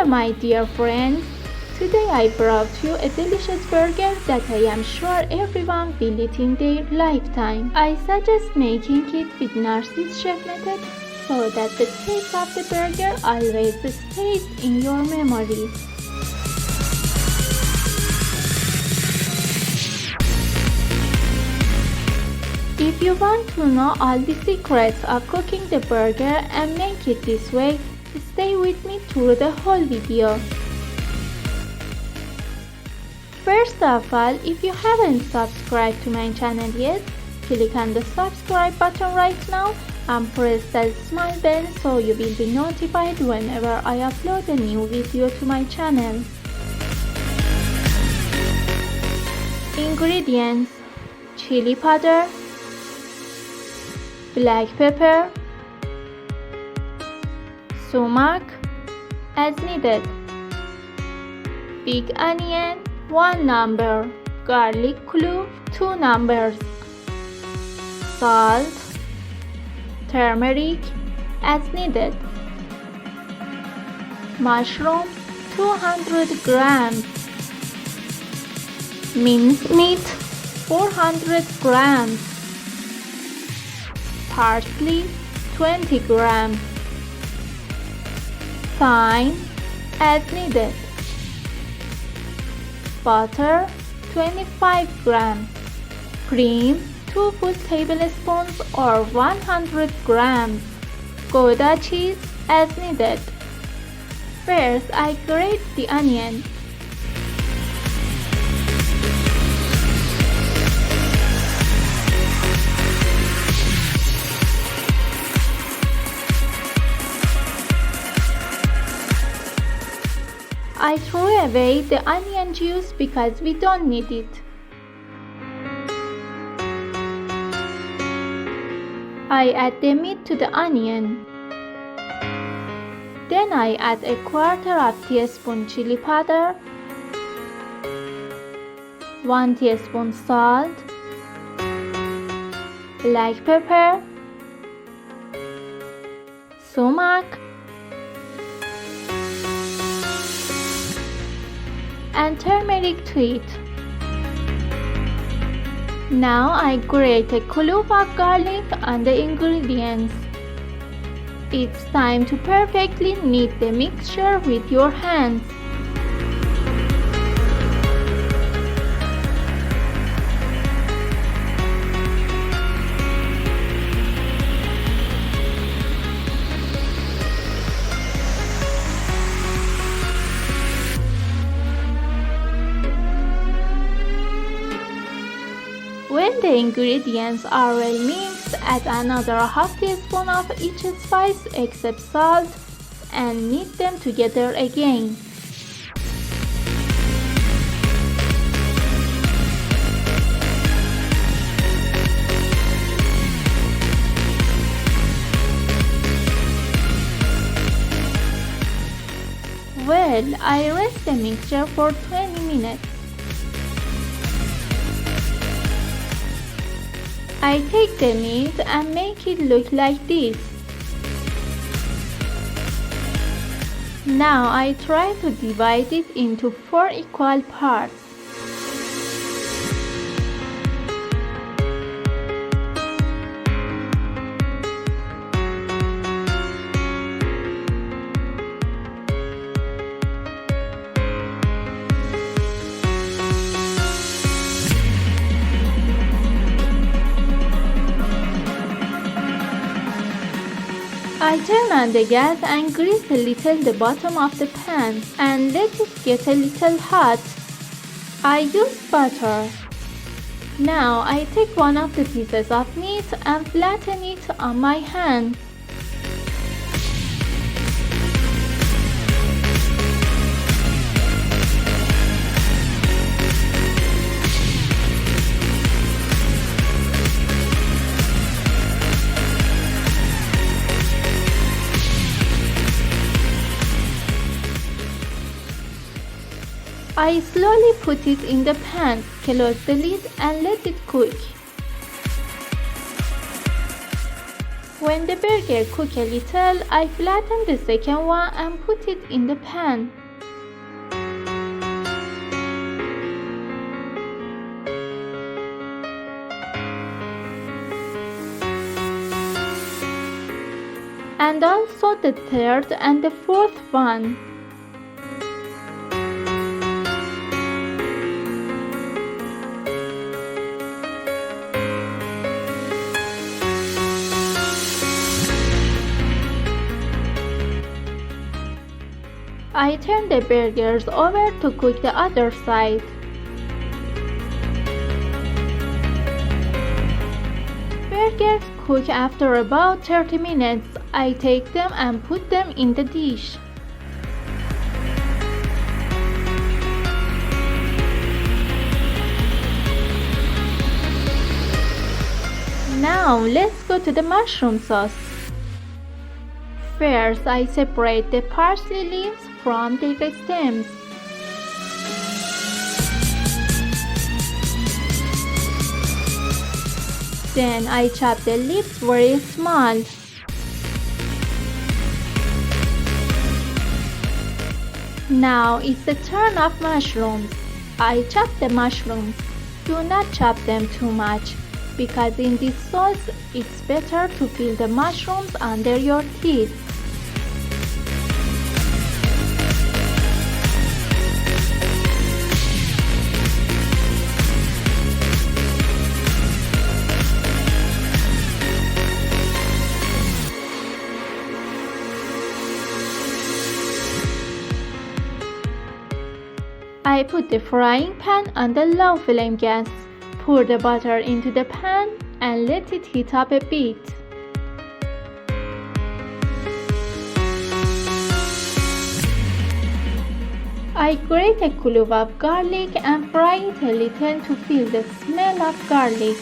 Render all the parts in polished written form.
my dear friends. Today I brought you a delicious burger that I am sure everyone will eat in their lifetime. I suggest making it with Narsis chef method so that the taste of the burger always stays in your memory. If you want to know all the secrets of cooking the burger and make it this way, stay with me through the whole video. First of all, if you haven't subscribed to my channel yet, click on the subscribe button right now and press that small bell so you will be notified whenever I upload a new video to my channel. Ingredients: chili powder, black pepper, sumac as needed, big onion 1 number, garlic clove 2 numbers, salt, turmeric as needed, mushroom 200 grams, minced meat 400 grams, parsley 20 grams, thyme as needed, butter 25 grams, cream 2 full tablespoons or 100 grams, Gouda cheese as needed. First, I grate the onion. I threw away the onion juice because we don't need it. I add the meat to the onion. Then I add a quarter of teaspoon chili powder, 1 teaspoon salt, black pepper, sumac, and turmeric to it. Now I grate a clove of garlic on the ingredients. It's time to perfectly knead the mixture with your hands. When the ingredients are well mixed, add another half teaspoon of each spice except salt and knead them together again. Well, I rest the mixture for 20 minutes. I take the meat and make it look like this. Now I try to divide it into 4 equal parts. I turn on the gas and grease a little the bottom of the pan and let it get a little hot. I use butter. Now I take one of the pieces of meat and flatten it on my hand. I slowly put it in the pan, close the lid and let it cook. When the burger cooks a little, I flatten the second one and put it in the pan. And also the third and the fourth one. I turn the burgers over to cook the other side. Burgers cook after about 30 minutes. I take them and put them in the dish. Now let's go to the mushroom sauce. First, I separate the parsley leaves from the stems. Then I chop the leaves very small. Now it's the turn of mushrooms. I chop the mushrooms. Do not chop them too much, because in this sauce it's better to feel the mushrooms under your teeth. I put the frying pan on the low flame gas. Pour the butter into the pan and let it heat up a bit. I grate a clove of garlic and fry it a little to feel the smell of garlic.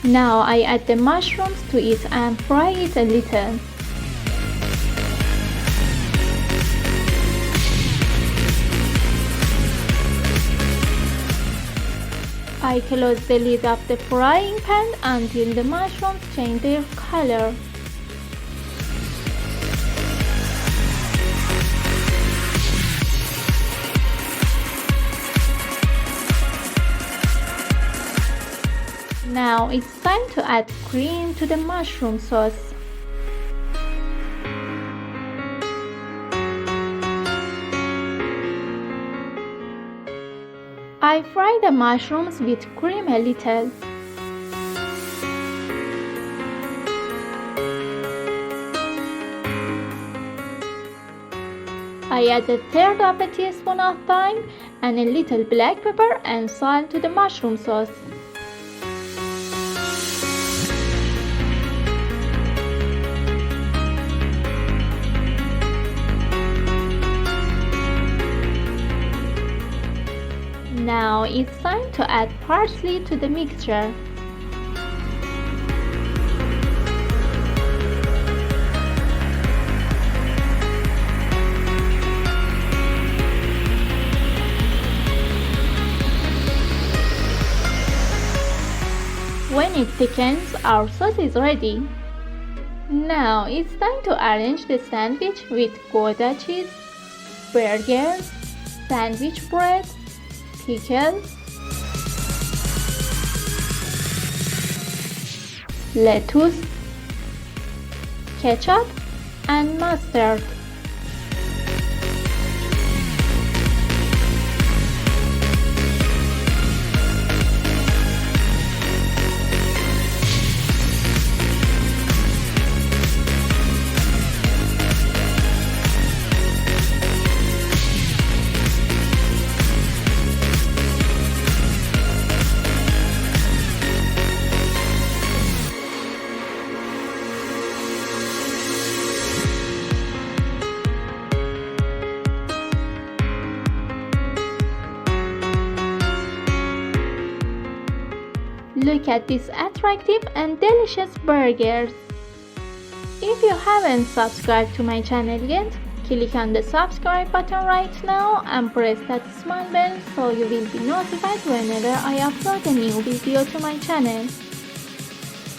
Now I add the mushrooms to it and fry it a little. I close the lid of the frying pan until the mushrooms change their color. Now it's time to add cream to the mushroom sauce. I fry the mushrooms with cream a little. I add a third of a teaspoon of thyme and a little black pepper and salt to the mushroom sauce. Now it's time to add parsley to the mixture. When it thickens, our sauce is ready. Now it's time to arrange the sandwich with Gouda cheese, burgers, sandwich bread, pickles, lettuce, ketchup, and mustard. Look at these attractive and delicious burgers. If you haven't subscribed to my channel yet, click on the subscribe button right now and press that small bell so you will be notified whenever I upload a new video to my channel.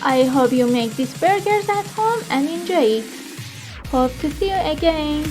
I hope you make these burgers at home and enjoy it. Hope to see you again.